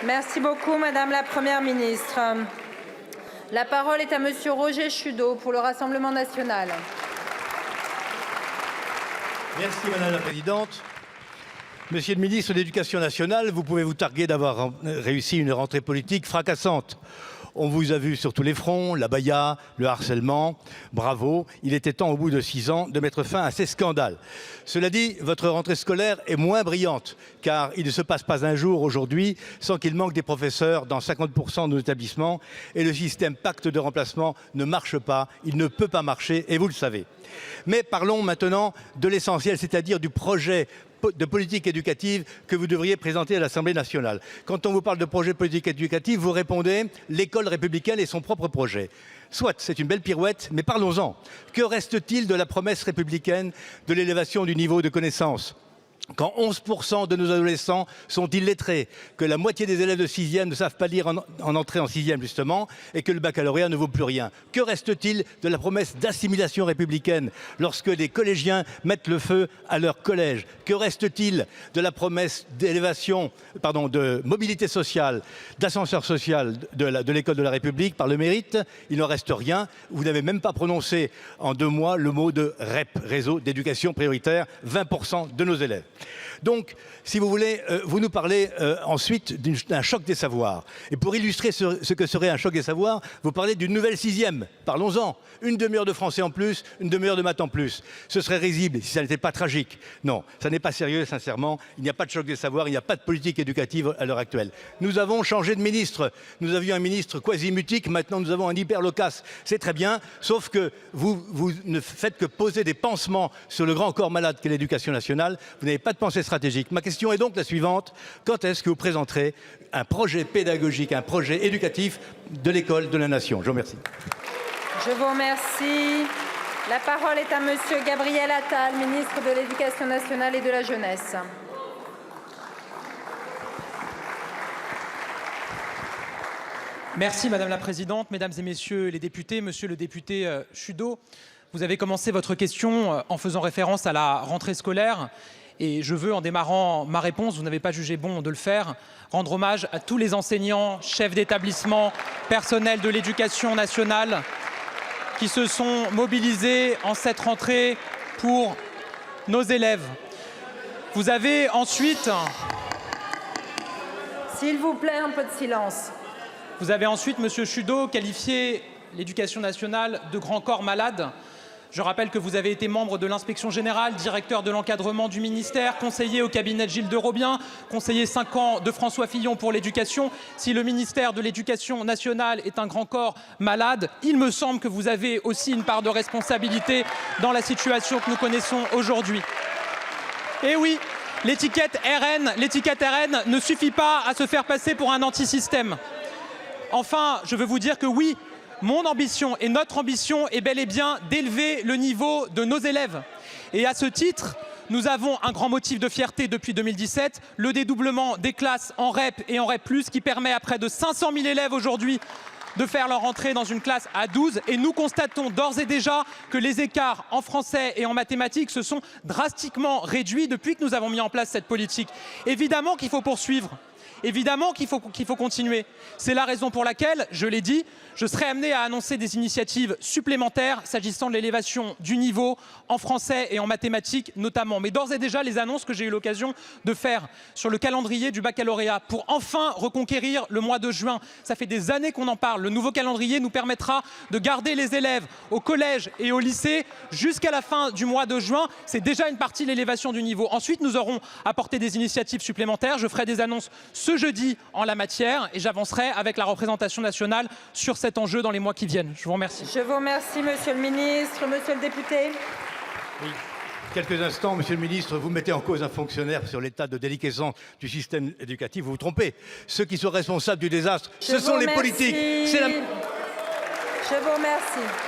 Merci beaucoup, Madame la Première ministre. La parole est à Monsieur Roger Chudeau pour le Rassemblement national. Merci Madame la Présidente. Monsieur le ministre de l'Éducation nationale, vous pouvez vous targuer d'avoir réussi une rentrée politique fracassante. On vous a vu sur tous les fronts, l'abaya, le harcèlement. Bravo, il était temps au bout de 6 ans de mettre fin à ces scandales. Cela dit, votre rentrée scolaire est moins brillante, car il ne se passe pas un jour aujourd'hui sans qu'il manque des professeurs dans 50% de nos établissements et le système pacte de remplacement ne marche pas, il ne peut pas marcher et vous le savez. Mais parlons maintenant de l'essentiel, c'est-à-dire du projet de politique éducative que vous devriez présenter à l'Assemblée nationale. Quand on vous parle de projet de politique éducative, vous répondez l'école républicaine et son propre projet. Soit, c'est une belle pirouette, mais parlons-en. Que reste-t-il de la promesse républicaine de l'élévation du niveau de connaissance ? Quand 11% de nos adolescents sont illettrés, que la moitié des élèves de 6e ne savent pas lire en entrée en 6e justement, et que le baccalauréat ne vaut plus rien. Que reste-t-il de la promesse d'assimilation républicaine lorsque les collégiens mettent le feu à leur collège? Que reste-t-il de la promesse d'élévation, de mobilité sociale, d'ascenseur social de l'école de la République par le mérite? Il n'en reste rien. Vous n'avez même pas prononcé en 2 mois le mot de REP, réseau d'éducation prioritaire, 20% de nos élèves. Donc, si vous voulez, vous nous parlez ensuite d'un choc des savoirs. Et pour illustrer ce que serait un choc des savoirs, vous parlez d'une nouvelle 6e. Parlons-en. Une demi-heure de français en plus, une demi-heure de maths en plus. Ce serait risible si ça n'était pas tragique. Non, ça n'est pas sérieux, sincèrement. Il n'y a pas de choc des savoirs, il n'y a pas de politique éducative à l'heure actuelle. Nous avons changé de ministre. Nous avions un ministre quasi-mutique, maintenant nous avons un hyper loquace. C'est très bien, sauf que vous ne faites que poser des pansements sur le grand corps malade qu'est l'éducation nationale. Vous n'avez pas de pensée stratégique. Ma question est donc la suivante. Quand est-ce que vous présenterez un projet pédagogique, un projet éducatif de l'école de la nation? Je vous remercie. Je vous remercie. La parole est à Monsieur Gabriel Attal, ministre de l'Éducation nationale et de la jeunesse. Merci Madame la Présidente, Mesdames et Messieurs les députés, Monsieur le député Chudeau. Vous avez commencé votre question en faisant référence à la rentrée scolaire. Et je veux, en démarrant ma réponse, vous n'avez pas jugé bon de le faire, rendre hommage à tous les enseignants, chefs d'établissement, personnels de l'éducation nationale qui se sont mobilisés en cette rentrée pour nos élèves. Vous avez ensuite... S'il vous plaît, un peu de silence. Vous avez ensuite, Monsieur Chudeau, qualifié l'éducation nationale de grand corps malade. Je rappelle que vous avez été membre de l'inspection générale, directeur de l'encadrement du ministère, conseiller au cabinet de Gilles de Robien, conseiller 5 ans de François Fillon pour l'éducation. Si le ministère de l'Éducation nationale est un grand corps malade, il me semble que vous avez aussi une part de responsabilité dans la situation que nous connaissons aujourd'hui. Et oui, l'étiquette RN ne suffit pas à se faire passer pour un anti-système. Enfin, je veux vous dire que oui, mon ambition et notre ambition est bel et bien d'élever le niveau de nos élèves. Et à ce titre, nous avons un grand motif de fierté depuis 2017, le dédoublement des classes en REP et en REP+, qui permet à près de 500 000 élèves aujourd'hui de faire leur entrée dans une classe à 12. Et nous constatons d'ores et déjà que les écarts en français et en mathématiques se sont drastiquement réduits depuis que nous avons mis en place cette politique. Évidemment qu'il faut poursuivre. Évidemment qu'il faut continuer. C'est la raison pour laquelle, je l'ai dit, je serai amené à annoncer des initiatives supplémentaires s'agissant de l'élévation du niveau en français et en mathématiques notamment. Mais d'ores et déjà, les annonces que j'ai eu l'occasion de faire sur le calendrier du baccalauréat pour enfin reconquérir le mois de juin. Ça fait des années qu'on en parle. Le nouveau calendrier nous permettra de garder les élèves au collège et au lycée jusqu'à la fin du mois de juin. C'est déjà une partie de l'élévation du niveau. Ensuite, nous aurons apporté des initiatives supplémentaires. Je ferai des annonces ce jeudi en la matière et j'avancerai avec la représentation nationale sur cet enjeu dans les mois qui viennent. Je vous remercie. Je vous remercie, Monsieur le ministre. Monsieur le député. Oui. Quelques instants, Monsieur le ministre, vous mettez en cause un fonctionnaire sur l'état de déliquescence du système éducatif. Vous vous trompez. Ceux qui sont responsables du désastre, ce sont les politiques. Je vous remercie.